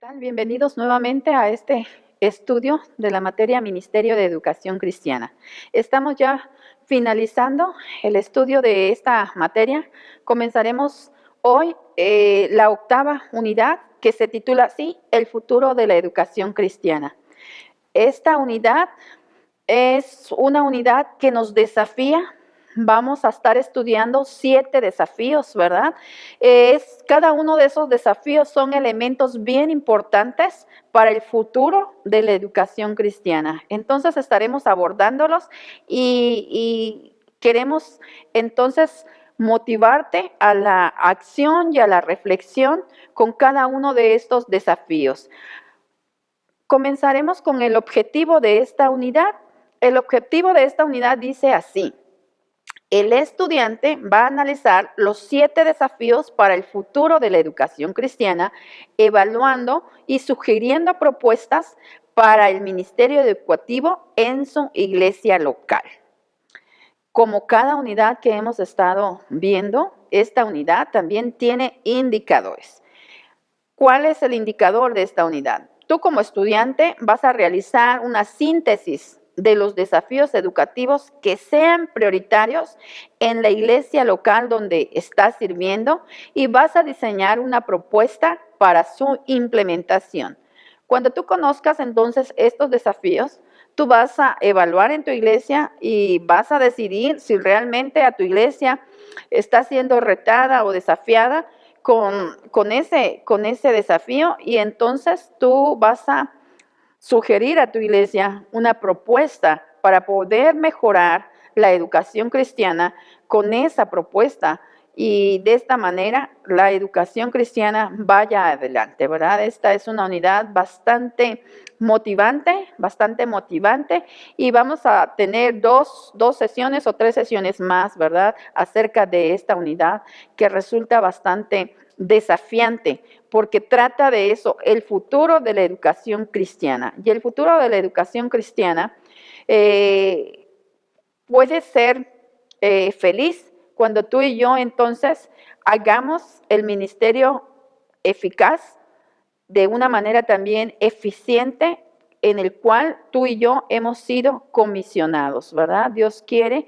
tal? Bienvenidos nuevamente a este estudio de la materia Ministerio de Educación Cristiana. Estamos ya finalizando el estudio de esta materia. Comenzaremos hoy la octava unidad que se titula así, El futuro de la educación cristiana. Esta unidad es una unidad que nos desafía. Vamos a estar estudiando 7 desafíos, ¿verdad? Cada uno de esos desafíos son elementos bien importantes para el futuro de la educación cristiana. Entonces estaremos abordándolos y queremos entonces motivarte a la acción y a la reflexión con cada uno de estos desafíos. Comenzaremos con el objetivo de esta unidad. El objetivo de esta unidad dice así: el estudiante va a analizar los 7 desafíos para el futuro de la educación cristiana, evaluando y sugiriendo propuestas para el ministerio educativo en su iglesia local. Como cada unidad que hemos estado viendo, esta unidad también tiene indicadores. ¿Cuál es el indicador de esta unidad? Tú como estudiante vas a realizar una síntesis de los desafíos educativos que sean prioritarios en la iglesia local donde estás sirviendo y vas a diseñar una propuesta para su implementación. Cuando tú conozcas entonces estos desafíos, tú vas a evaluar en tu iglesia y vas a decidir si realmente a tu iglesia está siendo retada o desafiada con ese desafío, y entonces tú vas a sugerir a tu iglesia una propuesta para poder mejorar la educación cristiana con esa propuesta, y de esta manera la educación cristiana vaya adelante, ¿verdad? Esta es una unidad bastante motivante, y vamos a tener dos sesiones o 3 sesiones más, ¿verdad? Acerca de esta unidad que resulta bastante desafiante, porque trata de eso, el futuro de la educación cristiana. Y el futuro de la educación cristiana puede ser feliz cuando tú y yo entonces hagamos el ministerio eficaz de una manera también eficiente, en el cual tú y yo hemos sido comisionados, ¿verdad? Dios quiere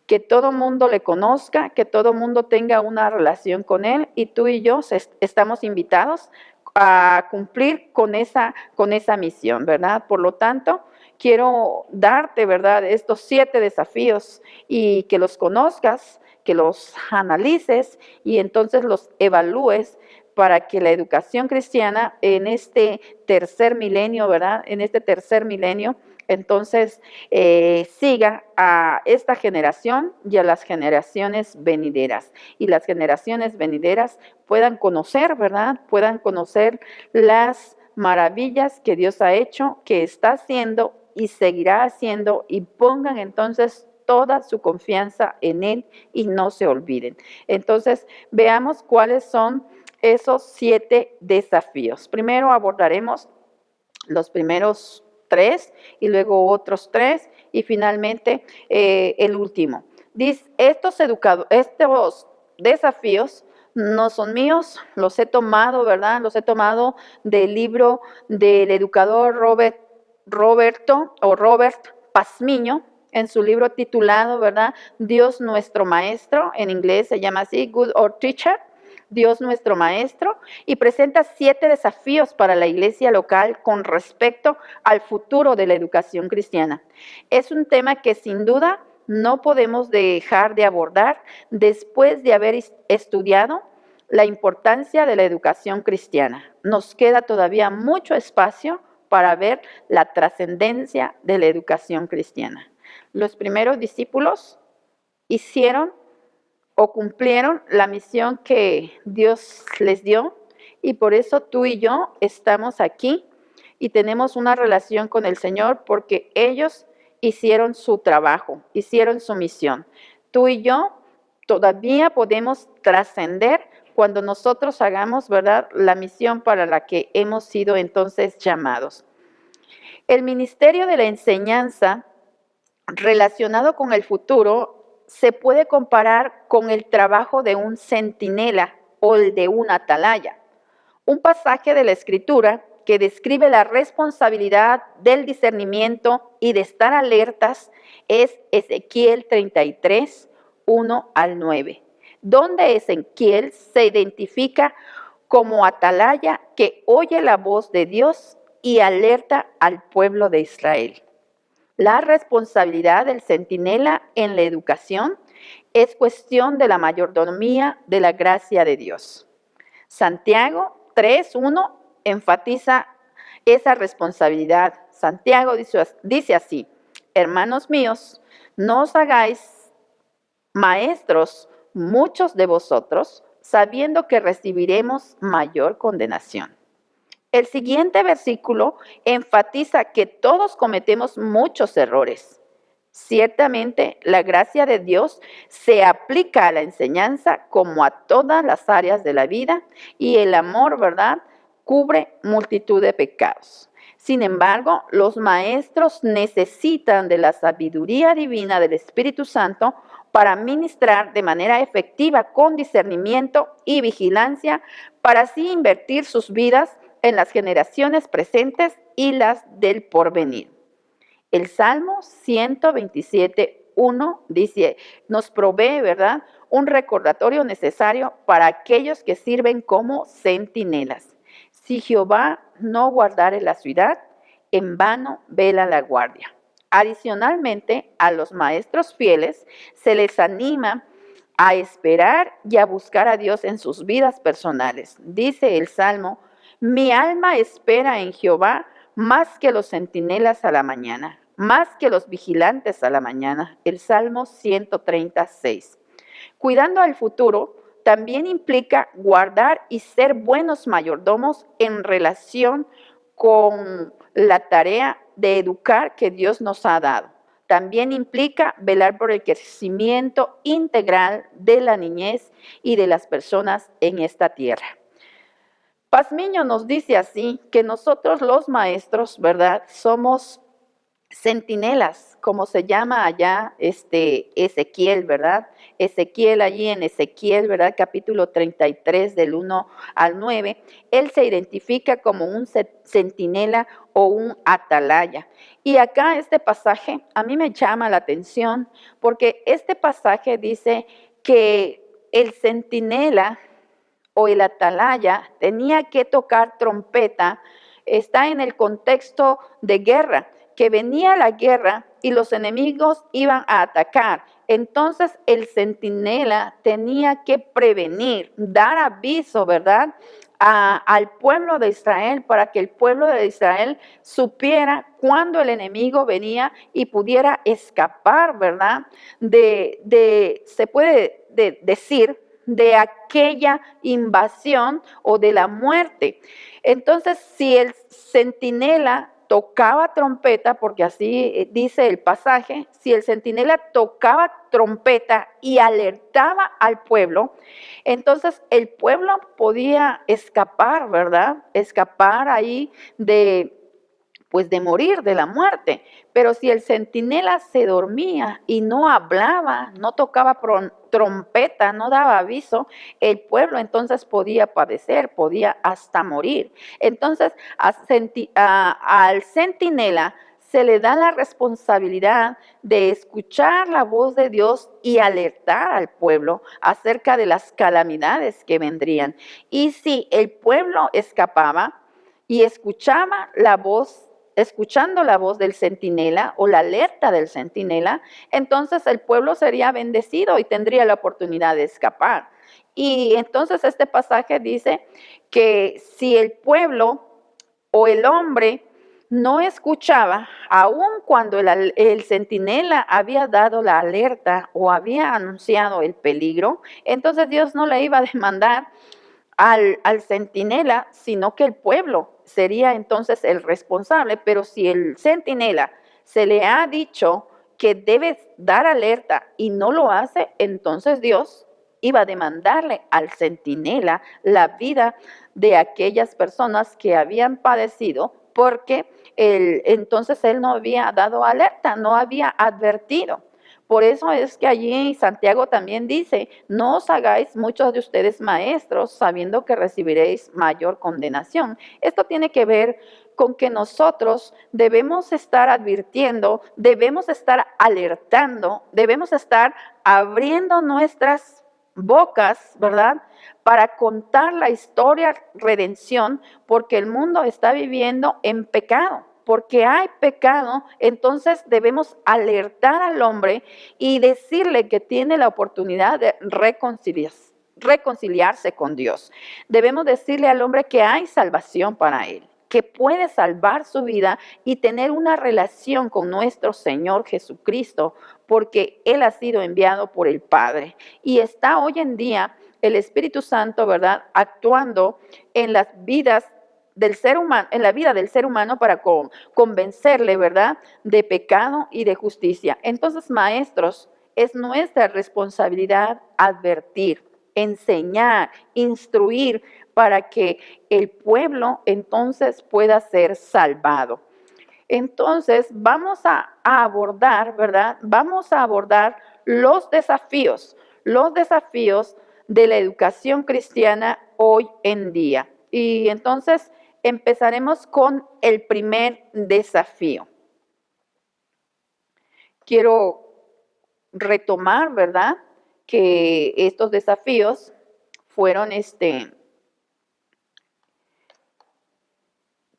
que todo mundo le conozca, que todo mundo tenga una relación con Él, y tú y yo estamos invitados a cumplir con esa misión, ¿verdad? Por lo tanto, quiero darte, ¿verdad?, estos 7 desafíos y que los conozcas, que los analices y entonces los evalúes para que la educación cristiana en este tercer milenio, ¿verdad?, en este tercer milenio, entonces siga a esta generación y a las generaciones venideras. Y las generaciones venideras puedan conocer, ¿verdad?, puedan conocer las maravillas que Dios ha hecho, que está haciendo y seguirá haciendo, y pongan entonces toda su confianza en Él y no se olviden. Entonces, veamos cuáles son esos 7 desafíos. Primero abordaremos los primeros 3 y luego otros 3 y finalmente el último. Estos desafíos no son míos, los he tomado, ¿verdad? Los he tomado del libro del educador Robert Pazmiño, en su libro titulado, ¿verdad?, Dios nuestro Maestro, en inglés se llama así, Good Old Teacher, Dios nuestro Maestro, y presenta 7 desafíos para la iglesia local con respecto al futuro de la educación cristiana. Es un tema que sin duda no podemos dejar de abordar después de haber estudiado la importancia de la educación cristiana. Nos queda todavía mucho espacio para ver la trascendencia de la educación cristiana. Los primeros discípulos hicieron o cumplieron la misión que Dios les dio, y por eso tú y yo estamos aquí y tenemos una relación con el Señor, porque ellos hicieron su trabajo, hicieron su misión. Tú y yo todavía podemos trascender cuando nosotros hagamos, ¿verdad?, la misión para la que hemos sido entonces llamados. El ministerio de la enseñanza relacionado con el futuro se puede comparar con el trabajo de un centinela o el de un atalaya. Un pasaje de la Escritura que describe la responsabilidad del discernimiento y de estar alertas es Ezequiel 33, 1 al 9, donde Ezequiel se identifica como atalaya que oye la voz de Dios y alerta al pueblo de Israel. La responsabilidad del centinela en la educación es cuestión de la mayordomía de la gracia de Dios. Santiago 3:1 enfatiza esa responsabilidad. Santiago dice así: hermanos míos, no os hagáis maestros muchos de vosotros, sabiendo que recibiremos mayor condenación. El siguiente versículo enfatiza que todos cometemos muchos errores. Ciertamente, la gracia de Dios se aplica a la enseñanza como a todas las áreas de la vida y el amor, ¿verdad?, cubre multitud de pecados. Sin embargo, los maestros necesitan de la sabiduría divina del Espíritu Santo para ministrar de manera efectiva con discernimiento y vigilancia para así invertir sus vidas en las generaciones presentes y las del porvenir. El Salmo 127:1 dice, nos provee, ¿verdad?, un recordatorio necesario para aquellos que sirven como centinelas. Si Jehová no guardare la ciudad, en vano vela la guardia. Adicionalmente, a los maestros fieles se les anima a esperar y a buscar a Dios en sus vidas personales. Dice el Salmo, mi alma espera en Jehová más que los centinelas a la mañana, más que los vigilantes a la mañana. El Salmo 136. Cuidando al futuro también implica guardar y ser buenos mayordomos en relación con la tarea de educar que Dios nos ha dado. También implica velar por el crecimiento integral de la niñez y de las personas en esta tierra. Pazmiño nos dice así, que nosotros los maestros, ¿verdad?, somos centinelas, como se llama allá Ezequiel, ¿verdad? Ezequiel allí en Ezequiel, ¿verdad? Capítulo 33 del 1 al 9, él se identifica como un centinela o un atalaya. Y acá este pasaje a mí me llama la atención porque este pasaje dice que el centinela o el atalaya tenía que tocar trompeta, está en el contexto de guerra, que venía la guerra y los enemigos iban a atacar. Entonces el centinela tenía que prevenir, dar aviso, ¿verdad?, al pueblo de Israel para que el pueblo de Israel supiera cuándo el enemigo venía y pudiera escapar, ¿verdad?, se puede decir, de aquella invasión o de la muerte. Entonces, si el centinela tocaba trompeta, porque así dice el pasaje, si el centinela tocaba trompeta y alertaba al pueblo, entonces el pueblo podía escapar, ¿verdad? Escapar ahí pues de morir, de la muerte. Pero si el centinela se dormía y no hablaba, no tocaba trompeta, no daba aviso, el pueblo entonces podía padecer, podía hasta morir. Entonces al centinela se le da la responsabilidad de escuchar la voz de Dios y alertar al pueblo acerca de las calamidades que vendrían. Y si el pueblo escapaba y escuchando la voz del centinela o la alerta del centinela, entonces el pueblo sería bendecido y tendría la oportunidad de escapar. Y entonces este pasaje dice que si el pueblo o el hombre no escuchaba, aun cuando el centinela había dado la alerta o había anunciado el peligro, entonces Dios no le iba a demandar al centinela, sino que el pueblo sería entonces el responsable. Pero si el centinela se le ha dicho que debe dar alerta y no lo hace, entonces Dios iba a demandarle al centinela la vida de aquellas personas que habían padecido, porque entonces él no había dado alerta, no había advertido. Por eso es que allí Santiago también dice, no os hagáis muchos de ustedes maestros, sabiendo que recibiréis mayor condenación. Esto tiene que ver con que nosotros debemos estar advirtiendo, debemos estar alertando, debemos estar abriendo nuestras bocas, ¿verdad? Para contar la historia redención, porque el mundo está viviendo en pecado. Porque hay pecado, entonces debemos alertar al hombre y decirle que tiene la oportunidad de reconciliarse con Dios. Debemos decirle al hombre que hay salvación para él, que puede salvar su vida y tener una relación con nuestro Señor Jesucristo, porque Él ha sido enviado por el Padre. Y está hoy en día el Espíritu Santo, ¿verdad?, actuando en las vidas del ser humano, en la vida del ser humano para convencerle, ¿verdad?, de pecado y de justicia. Entonces, maestros, es nuestra responsabilidad advertir, enseñar, instruir para que el pueblo entonces pueda ser salvado. Entonces, vamos a abordar, ¿verdad? Vamos a abordar los desafíos de la educación cristiana hoy en día. Y entonces empezaremos con el primer desafío. Quiero retomar, ¿verdad?, que estos desafíos fueron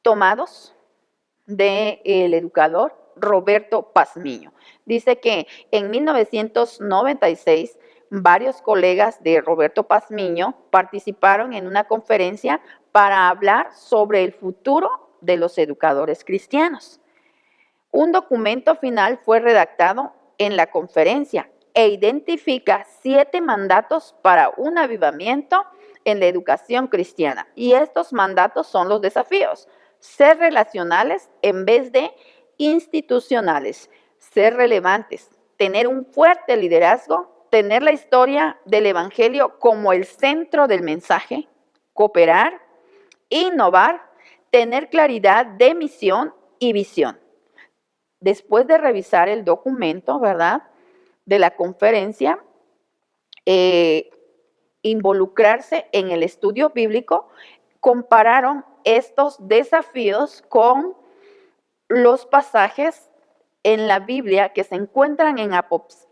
tomados del educador Roberto Pazmiño. Dice que en 1996 varios colegas de Roberto Pazmiño participaron en una conferencia para hablar sobre el futuro de los educadores cristianos. Un documento final fue redactado en la conferencia e identifica 7 mandatos para un avivamiento en la educación cristiana. Y estos mandatos son los desafíos: ser relacionales en vez de institucionales, ser relevantes, tener un fuerte liderazgo, tener la historia del evangelio como el centro del mensaje, cooperar, innovar, tener claridad de misión y visión. Después de revisar el documento, ¿verdad?, de la conferencia, involucrarse en el estudio bíblico, compararon estos desafíos con los pasajes en la Biblia que se encuentran en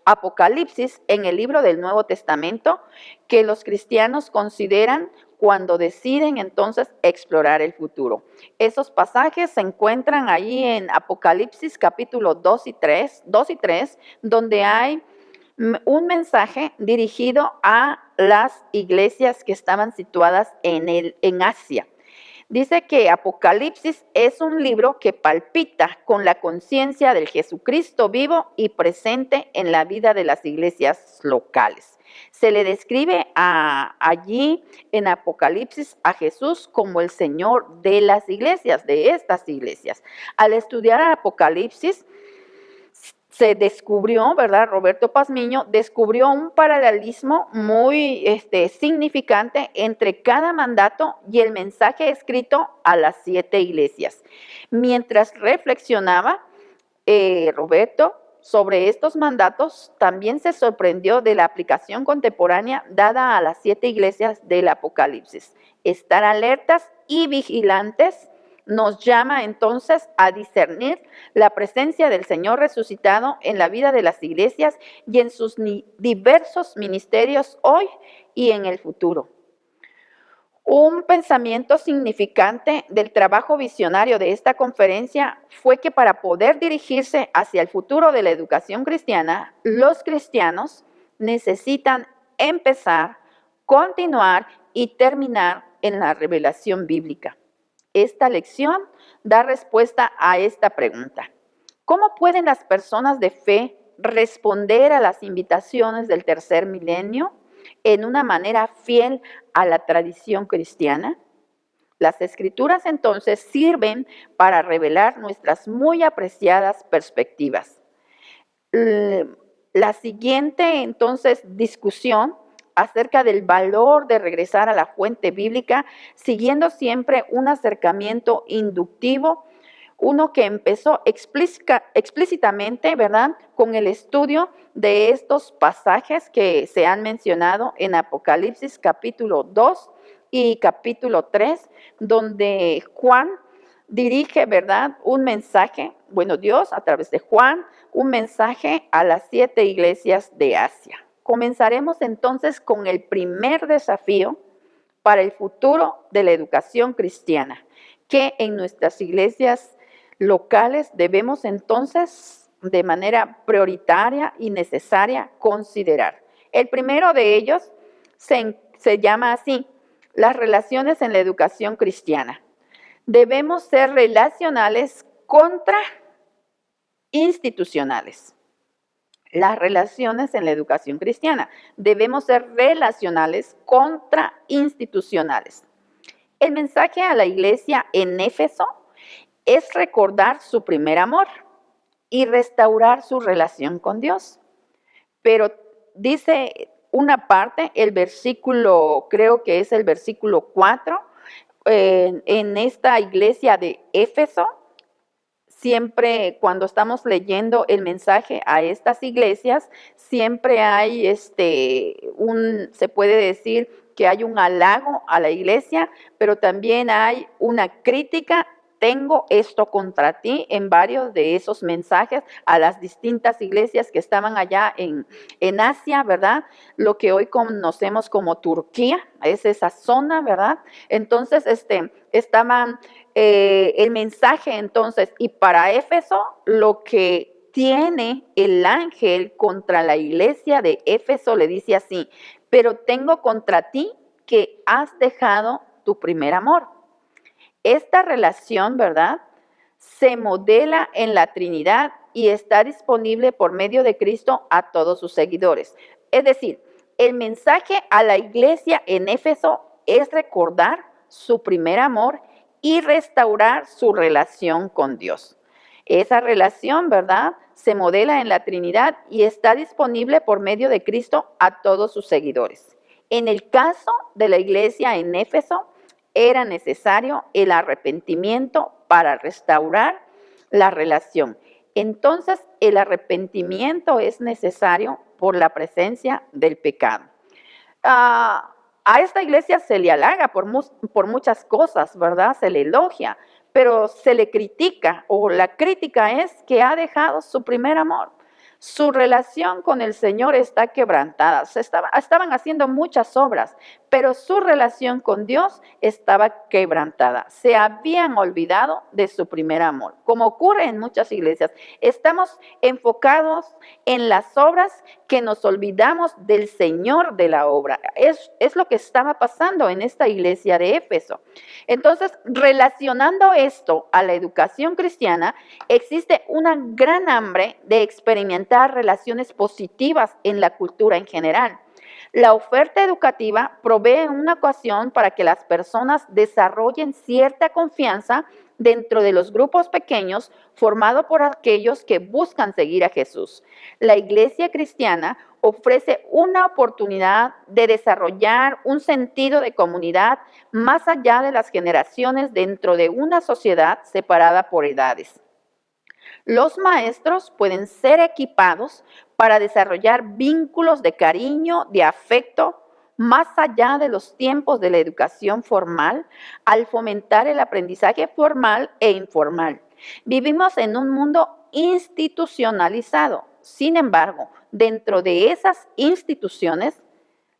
Apocalipsis, en el libro del Nuevo Testamento, que los cristianos consideran cuando deciden entonces explorar el futuro. Esos pasajes se encuentran ahí en Apocalipsis capítulo 2 y 3, donde hay un mensaje dirigido a las iglesias que estaban situadas en Asia. Dice que Apocalipsis es un libro que palpita con la conciencia del Jesucristo vivo y presente en la vida de las iglesias locales. Se le describe allí en Apocalipsis a Jesús como el Señor de las iglesias, de estas iglesias. Al estudiar Apocalipsis, se descubrió, ¿verdad? Roberto Pazmiño descubrió un paralelismo muy significante entre cada mandato y el mensaje escrito a las 7 iglesias. Mientras reflexionaba Roberto sobre estos mandatos, también se sorprendió de la aplicación contemporánea dada a las 7 iglesias del Apocalipsis. Estar alertas y vigilantes nos llama entonces a discernir la presencia del Señor resucitado en la vida de las iglesias y en sus diversos ministerios hoy y en el futuro. Un pensamiento significante del trabajo visionario de esta conferencia fue que para poder dirigirse hacia el futuro de la educación cristiana, los cristianos necesitan empezar, continuar y terminar en la revelación bíblica. Esta lección da respuesta a esta pregunta: ¿cómo pueden las personas de fe responder a las invitaciones del tercer milenio en una manera fiel a la tradición cristiana? Las escrituras entonces sirven para revelar nuestras muy apreciadas perspectivas. La siguiente entonces discusión acerca del valor de regresar a la fuente bíblica, siguiendo siempre un acercamiento inductivo, uno que empezó explícitamente, ¿verdad?, con el estudio de estos pasajes que se han mencionado en Apocalipsis capítulo 2 y capítulo 3, donde Juan dirige, ¿verdad?, un mensaje, bueno, Dios a través de Juan, un mensaje a las 7 iglesias de Asia. Comenzaremos entonces con el primer desafío para el futuro de la educación cristiana, que en nuestras iglesias locales debemos entonces de manera prioritaria y necesaria considerar. El primero de ellos se llama así, las relaciones en la educación cristiana. Debemos ser relacionales contra institucionales. Las relaciones en la educación cristiana. Debemos ser relacionales contra institucionales. El mensaje a la iglesia en Éfeso es recordar su primer amor y restaurar su relación con Dios. Pero dice una parte, el versículo, creo que es el versículo 4, en esta iglesia de Éfeso, siempre cuando estamos leyendo el mensaje a estas iglesias, siempre hay se puede decir que hay un halago a la iglesia, pero también hay una crítica. Tengo esto contra ti en varios de esos mensajes a las distintas iglesias que estaban allá en Asia, ¿verdad? Lo que hoy conocemos como Turquía, es esa zona, ¿verdad? Entonces, estaban el mensaje entonces, y para Éfeso, lo que tiene el ángel contra la iglesia de Éfeso le dice así, pero tengo contra ti que has dejado tu primer amor. Esta relación, ¿verdad?, se modela en la Trinidad y está disponible por medio de Cristo a todos sus seguidores. Es decir, el mensaje a la iglesia en Éfeso es recordar su primer amor y restaurar su relación con Dios. Esa relación, ¿verdad?, se modela en la Trinidad y está disponible por medio de Cristo a todos sus seguidores. En el caso de la iglesia en Éfeso, era necesario el arrepentimiento para restaurar la relación. Entonces, el arrepentimiento es necesario por la presencia del pecado. A esta iglesia se le halaga por muchas cosas, ¿verdad? Se le elogia, pero se le critica, o la crítica es que ha dejado su primer amor. Su relación con el Señor está quebrantada. Estaban haciendo muchas obras, pero su relación con Dios estaba quebrantada. Se habían olvidado de su primer amor. Como ocurre en muchas iglesias, estamos enfocados en las obras que nos olvidamos del Señor de la obra. Es lo que estaba pasando en esta iglesia de Éfeso. Entonces, relacionando esto a la educación cristiana, existe una gran hambre de experimentar relaciones positivas en la cultura en general. La oferta educativa provee una ocasión para que las personas desarrollen cierta confianza dentro de los grupos pequeños formados por aquellos que buscan seguir a Jesús. La iglesia cristiana ofrece una oportunidad de desarrollar un sentido de comunidad más allá de las generaciones dentro de una sociedad separada por edades. Los maestros pueden ser equipados para desarrollar vínculos de cariño, de afecto, más allá de los tiempos de la educación formal, al fomentar el aprendizaje formal e informal. Vivimos en un mundo institucionalizado. Sin embargo, dentro de esas instituciones,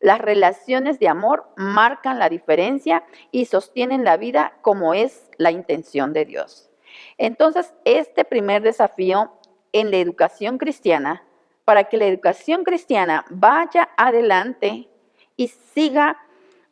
las relaciones de amor marcan la diferencia y sostienen la vida como es la intención de Dios. Entonces, este primer desafío en la educación cristiana, para que la educación cristiana vaya adelante y siga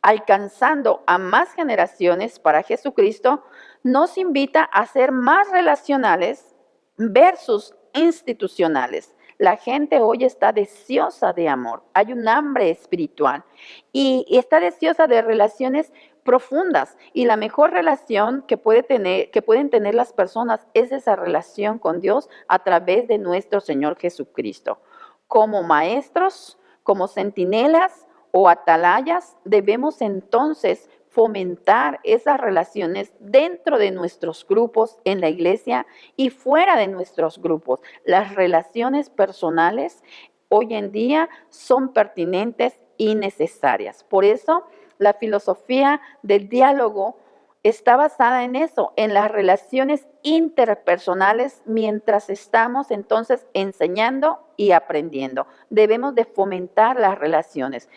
alcanzando a más generaciones para Jesucristo, nos invita a ser más relacionales versus institucionales. La gente hoy está deseosa de amor, hay un hambre espiritual y está deseosa de relaciones profundas, y la mejor relación que pueden tener las personas es esa relación con Dios a través de nuestro Señor Jesucristo. Como maestros, como centinelas o atalayas, debemos entonces fomentar esas relaciones dentro de nuestros grupos en la iglesia y fuera de nuestros grupos. Las relaciones personales hoy en día son pertinentes y necesarias. Por eso, la filosofía del diálogo está basada en eso, en las relaciones interpersonales mientras estamos entonces enseñando y aprendiendo. Debemos de fomentar las relaciones.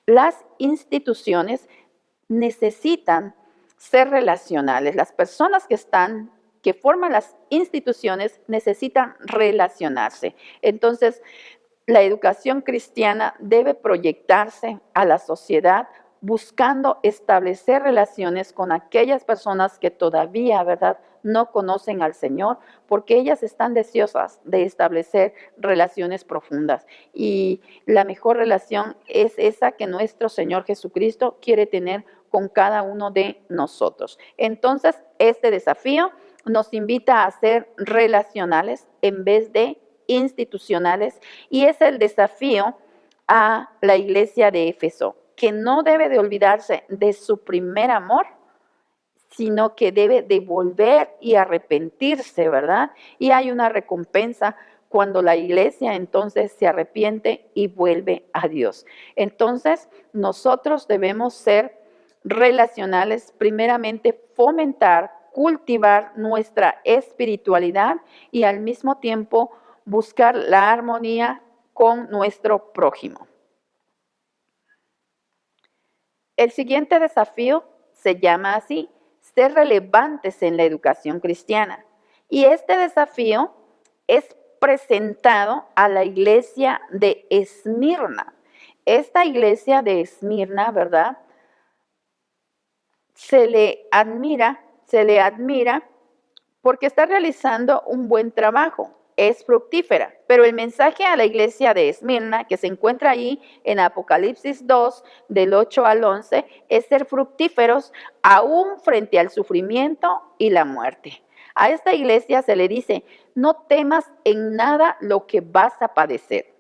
Las instituciones necesitan ser relacionales. Las personas que forman las instituciones necesitan relacionarse. Entonces, la educación cristiana debe proyectarse a la sociedad buscando establecer relaciones con aquellas personas que todavía, ¿verdad?, no conocen al Señor, porque ellas están deseosas de establecer relaciones profundas. Y la mejor relación es esa que nuestro Señor Jesucristo quiere tener con cada uno de nosotros. Entonces, este desafío nos invita a ser relacionales en vez de institucionales, y es el desafío a la iglesia de Éfeso, que no debe de olvidarse de su primer amor, sino que debe de volver y arrepentirse, ¿verdad? Y hay una recompensa cuando la iglesia entonces se arrepiente y vuelve a Dios. Entonces, nosotros debemos ser relacionales, primeramente fomentar, cultivar nuestra espiritualidad y al mismo tiempo buscar la armonía con nuestro prójimo. El siguiente desafío se llama así: ser relevantes en la educación cristiana. Y este desafío es presentado a la iglesia de Esmirna. Esta iglesia de Esmirna, ¿verdad?, se le admira porque está realizando un buen trabajo, es fructífera. Pero el mensaje a la iglesia de Esmirna, que se encuentra ahí en Apocalipsis 2, del 8 al 11, es ser fructíferos aún frente al sufrimiento y la muerte. A esta iglesia se le dice: no temas en nada lo que vas a padecer.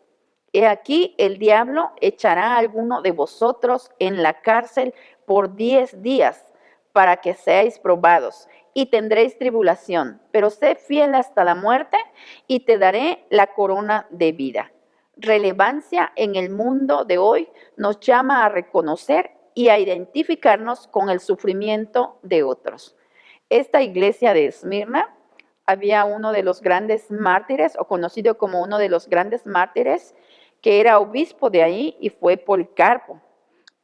He aquí, el diablo echará a alguno de vosotros en la cárcel por 10 días para que seáis probados, y tendréis tribulación, pero sé fiel hasta la muerte y te daré la corona de vida. Relevancia en el mundo de hoy nos llama a reconocer y a identificarnos con el sufrimiento de otros. Esta iglesia de Esmirna, había uno de los grandes mártires, o conocido como uno de los grandes mártires, que era obispo de ahí, y fue Policarpo.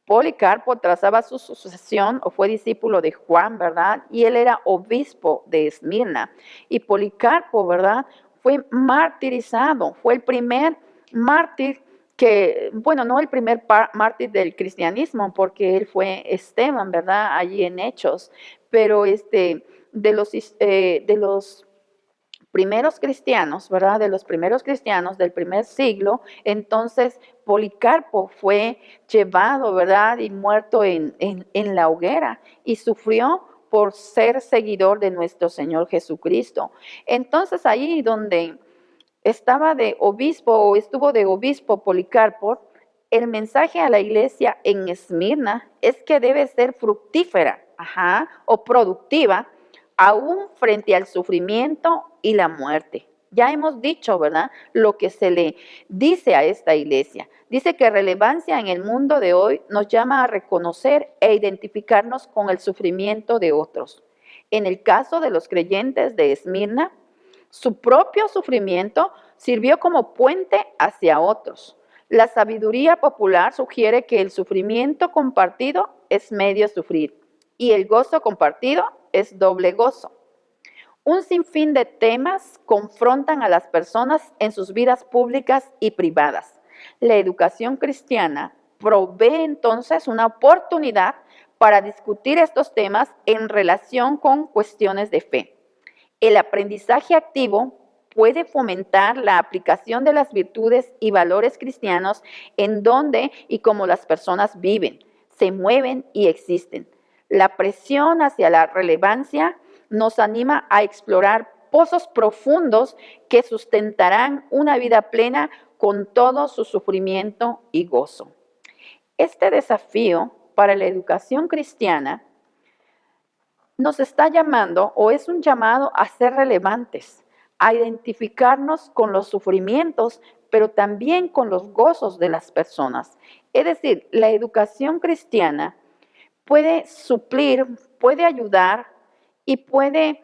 Policarpo trazaba su sucesión, o fue discípulo de Juan, ¿verdad? Y él era obispo de Esmirna. Y Policarpo, ¿verdad?, fue martirizado, fue el primer mártir que, bueno, no el primer mártir del cristianismo, porque él fue Esteban, ¿verdad?, allí en Hechos, pero de los primeros cristianos, ¿verdad?, de los primeros cristianos del primer siglo, entonces Policarpo fue llevado, ¿verdad?, y muerto en la hoguera, y sufrió por ser seguidor de nuestro Señor Jesucristo. Entonces, ahí donde estaba de obispo, o estuvo de obispo Policarpo, el mensaje a la iglesia en Esmirna es que debe ser fructífera, o productiva, aún frente al sufrimiento y la muerte. Ya hemos dicho, ¿verdad?, lo que se le dice a esta iglesia. Dice que relevancia en el mundo de hoy nos llama a reconocer e identificarnos con el sufrimiento de otros. En el caso de los creyentes de Esmirna, su propio sufrimiento sirvió como puente hacia otros. La sabiduría popular sugiere que el sufrimiento compartido es medio sufrir, y el gozo compartido es doble gozo. Un sinfín de temas confrontan a las personas en sus vidas públicas y privadas. La educación cristiana provee entonces una oportunidad para discutir estos temas en relación con cuestiones de fe. El aprendizaje activo puede fomentar la aplicación de las virtudes y valores cristianos en donde y cómo las personas viven, se mueven y existen. La presión hacia la relevancia nos anima a explorar pozos profundos que sustentarán una vida plena con todo su sufrimiento y gozo. Este desafío para la educación cristiana nos está llamando, o es un llamado a ser relevantes, a identificarnos con los sufrimientos, pero también con los gozos de las personas. Es decir, la educación cristiana puede suplir, puede ayudar y puede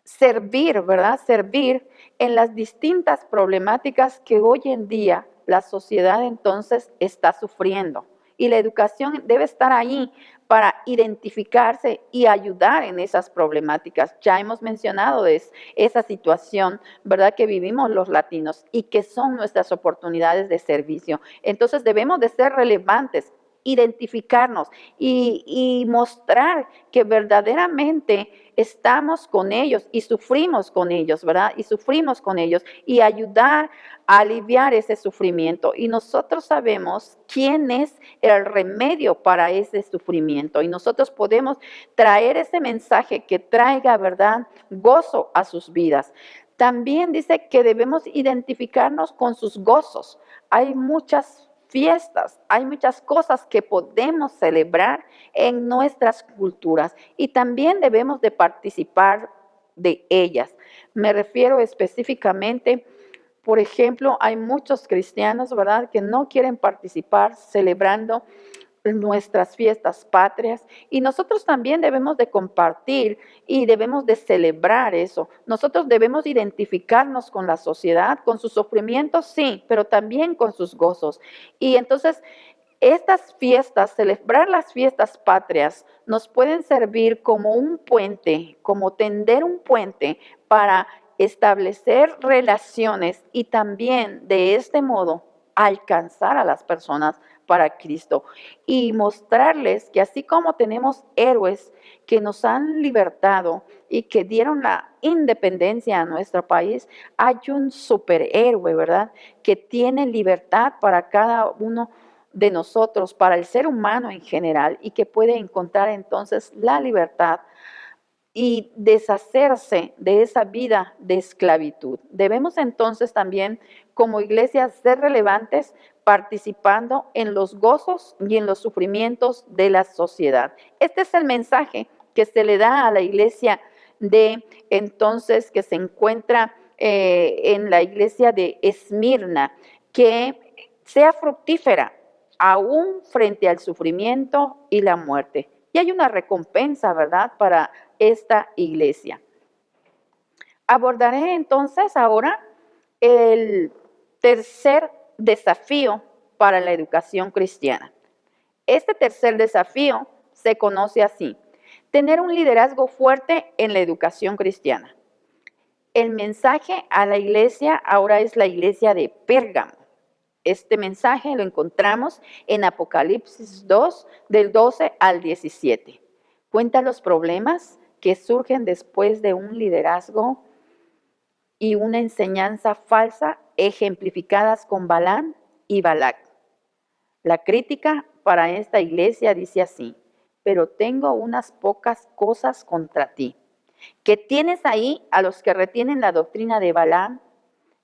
servir, ¿verdad? Servir en las distintas problemáticas que hoy en día la sociedad entonces está sufriendo. Y la educación debe estar ahí para identificarse y ayudar en esas problemáticas. Ya hemos mencionado esa situación, ¿verdad?, que vivimos los latinos y que son nuestras oportunidades de servicio. Entonces debemos de ser relevantes, identificarnos y mostrar que verdaderamente estamos con ellos y sufrimos con ellos, ¿verdad? Y sufrimos con ellos y ayudar a aliviar ese sufrimiento. Y nosotros sabemos quién es el remedio para ese sufrimiento. Y nosotros podemos traer ese mensaje que traiga, ¿verdad?, gozo a sus vidas. También dice que debemos identificarnos con sus gozos. Hay muchas fiestas, hay muchas cosas que podemos celebrar en nuestras culturas y también debemos de participar de ellas. Me refiero específicamente, por ejemplo, hay muchos cristianos, ¿verdad?, que no quieren participar celebrando nuestras fiestas patrias y nosotros también debemos de compartir y debemos de celebrar eso. Nosotros debemos identificarnos con la sociedad, con sus sufrimientos, sí, pero también con sus gozos. Y entonces estas fiestas, celebrar las fiestas patrias, nos pueden servir como un puente, como tender un puente para establecer relaciones y también de este modo alcanzar a las personas para Cristo y mostrarles que así como tenemos héroes que nos han libertado y que dieron la independencia a nuestro país, hay un superhéroe, ¿verdad?, que tiene libertad para cada uno de nosotros, para el ser humano en general, y que puede encontrar entonces la libertad y deshacerse de esa vida de esclavitud. Debemos entonces también como iglesia ser relevantes participando en los gozos y en los sufrimientos de la sociedad. Este es el mensaje que se le da a la iglesia de entonces que se encuentra en la iglesia de Esmirna, que sea fructífera aún frente al sufrimiento y la muerte. Y hay una recompensa, ¿verdad?, para esta iglesia. Abordaré entonces ahora el tercer desafío para la educación cristiana. Este tercer desafío se conoce así: tener un liderazgo fuerte en la educación cristiana. El mensaje a la iglesia ahora es la iglesia de Pérgamo. Este mensaje lo encontramos en Apocalipsis 2, del 12 al 17. Cuenta los problemas que surgen después de un liderazgo y una enseñanza falsa ejemplificadas con Balaam y Balac. La crítica para esta iglesia dice así: pero tengo unas pocas cosas contra ti, que tienes ahí a los que retienen la doctrina de Balaam,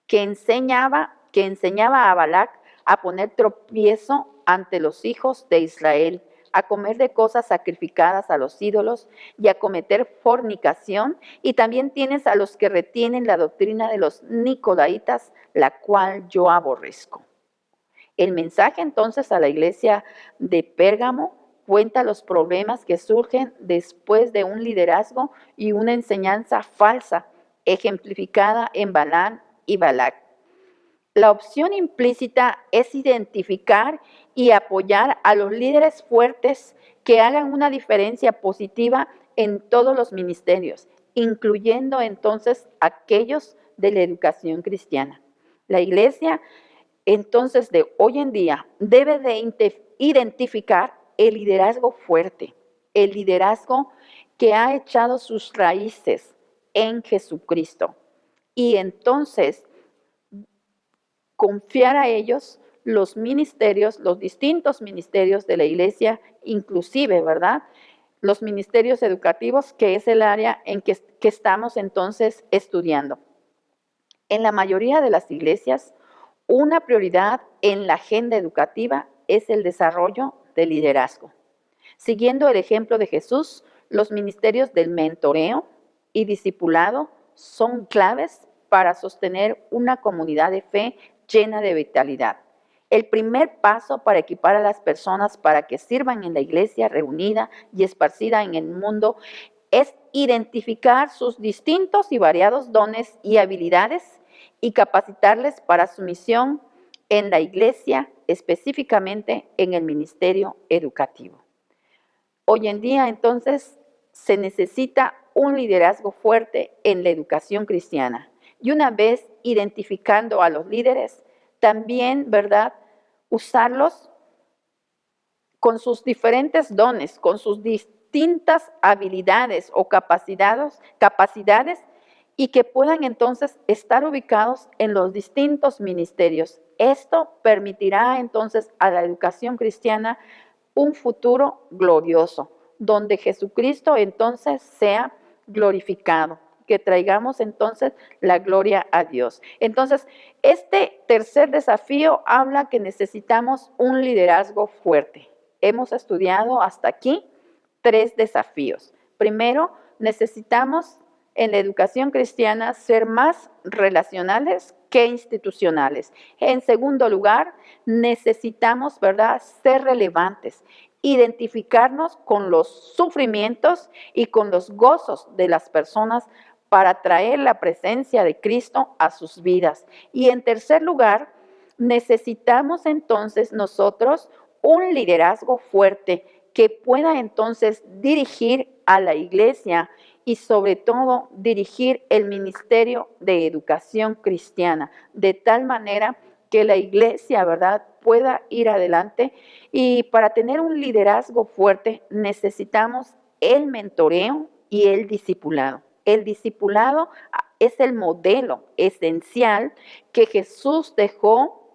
que enseñaba a Balac a poner tropiezo ante los hijos de Israel, a comer de cosas sacrificadas a los ídolos y a cometer fornicación. Y también tienes a los que retienen la doctrina de los nicodaitas, la cual yo aborrezco. El mensaje entonces a la iglesia de Pérgamo cuenta los problemas que surgen después de un liderazgo y una enseñanza falsa, ejemplificada en Balaam y Balac. La opción implícita es identificar y apoyar a los líderes fuertes que hagan una diferencia positiva en todos los ministerios, incluyendo entonces aquellos de la educación cristiana. La iglesia entonces de hoy en día debe de identificar el liderazgo fuerte, el liderazgo que ha echado sus raíces en Jesucristo. Y entonces confiar a ellos los ministerios, los distintos ministerios de la iglesia, inclusive, ¿verdad?, los ministerios educativos, que es el área en que estamos entonces estudiando. En la mayoría de las iglesias, una prioridad en la agenda educativa es el desarrollo del liderazgo. Siguiendo el ejemplo de Jesús, los ministerios del mentoreo y discipulado son claves para sostener una comunidad de fe llena de vitalidad. El primer paso para equipar a las personas para que sirvan en la iglesia reunida y esparcida en el mundo es identificar sus distintos y variados dones y habilidades y capacitarles para su misión en la iglesia, específicamente en el ministerio educativo. Hoy en día, entonces, se necesita un liderazgo fuerte en la educación cristiana. Y una vez identificando a los líderes, también, ¿verdad?, usarlos con sus diferentes dones, con sus distintas habilidades o capacidades y que puedan entonces estar ubicados en los distintos ministerios. Esto permitirá entonces a la educación cristiana un futuro glorioso, donde Jesucristo entonces sea glorificado, que traigamos entonces la gloria a Dios. Entonces, este tercer desafío habla que necesitamos un liderazgo fuerte. Hemos estudiado hasta aquí 3 desafíos. Primero, necesitamos en la educación cristiana ser más relacionales que institucionales. En segundo lugar, necesitamos, ¿verdad?, ser relevantes, identificarnos con los sufrimientos y con los gozos de las personas para traer la presencia de Cristo a sus vidas. Y en tercer lugar, necesitamos entonces nosotros un liderazgo fuerte que pueda entonces dirigir a la iglesia y sobre todo dirigir el ministerio de educación cristiana, de tal manera que la iglesia, ¿verdad?, pueda ir adelante. Y para tener un liderazgo fuerte necesitamos el mentoreo y el discipulado. El discipulado es el modelo esencial que Jesús dejó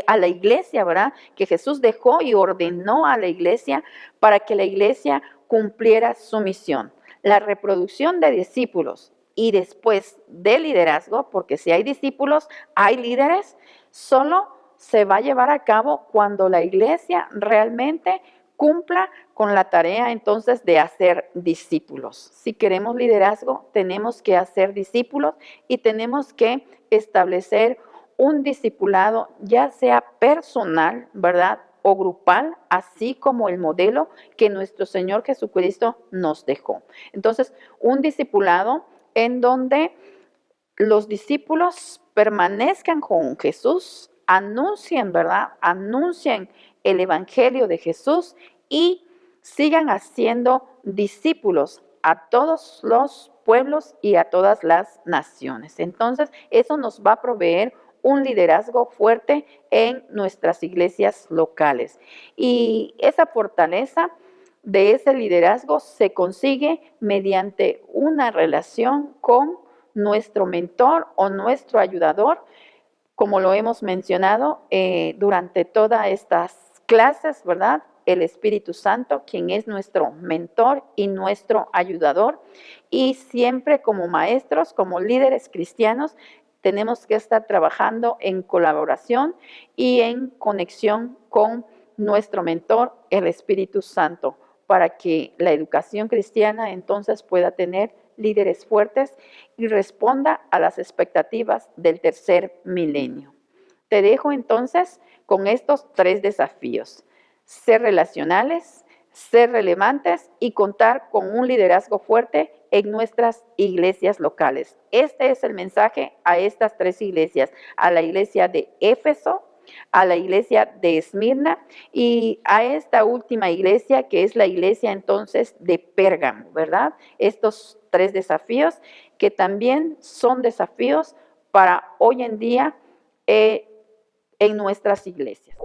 a la iglesia, ¿verdad? Que Jesús dejó y ordenó a la iglesia para que la iglesia cumpliera su misión. La reproducción de discípulos y después de liderazgo, porque si hay discípulos, hay líderes, solo se va a llevar a cabo cuando la iglesia realmente cumpla con la tarea entonces de hacer discípulos. Si queremos liderazgo, tenemos que hacer discípulos y tenemos que establecer un discipulado, ya sea personal, ¿verdad?, o grupal, así como el modelo que nuestro Señor Jesucristo nos dejó. Entonces, un discipulado en donde los discípulos permanezcan con Jesús, anuncien, ¿verdad?, anuncien el Evangelio de Jesús y sigan haciendo discípulos a todos los pueblos y a todas las naciones. Entonces, eso nos va a proveer un liderazgo fuerte en nuestras iglesias locales. Y esa fortaleza de ese liderazgo se consigue mediante una relación con nuestro mentor o nuestro ayudador, como lo hemos mencionado durante todas estas clases, ¿verdad? El Espíritu Santo, quien es nuestro mentor y nuestro ayudador. Y siempre como maestros, como líderes cristianos, tenemos que estar trabajando en colaboración y en conexión con nuestro mentor, el Espíritu Santo, para que la educación cristiana entonces pueda tener líderes fuertes y responda a las expectativas del tercer milenio. Te dejo entonces con estos 3 desafíos: ser relacionales, ser relevantes y contar con un liderazgo fuerte en nuestras iglesias locales. Este es el mensaje a estas 3 iglesias, a la iglesia de Éfeso, a la iglesia de Esmirna y a esta última iglesia que es la iglesia entonces de Pérgamo, ¿verdad? Estos 3 desafíos que también son desafíos para hoy en día en nuestras iglesias.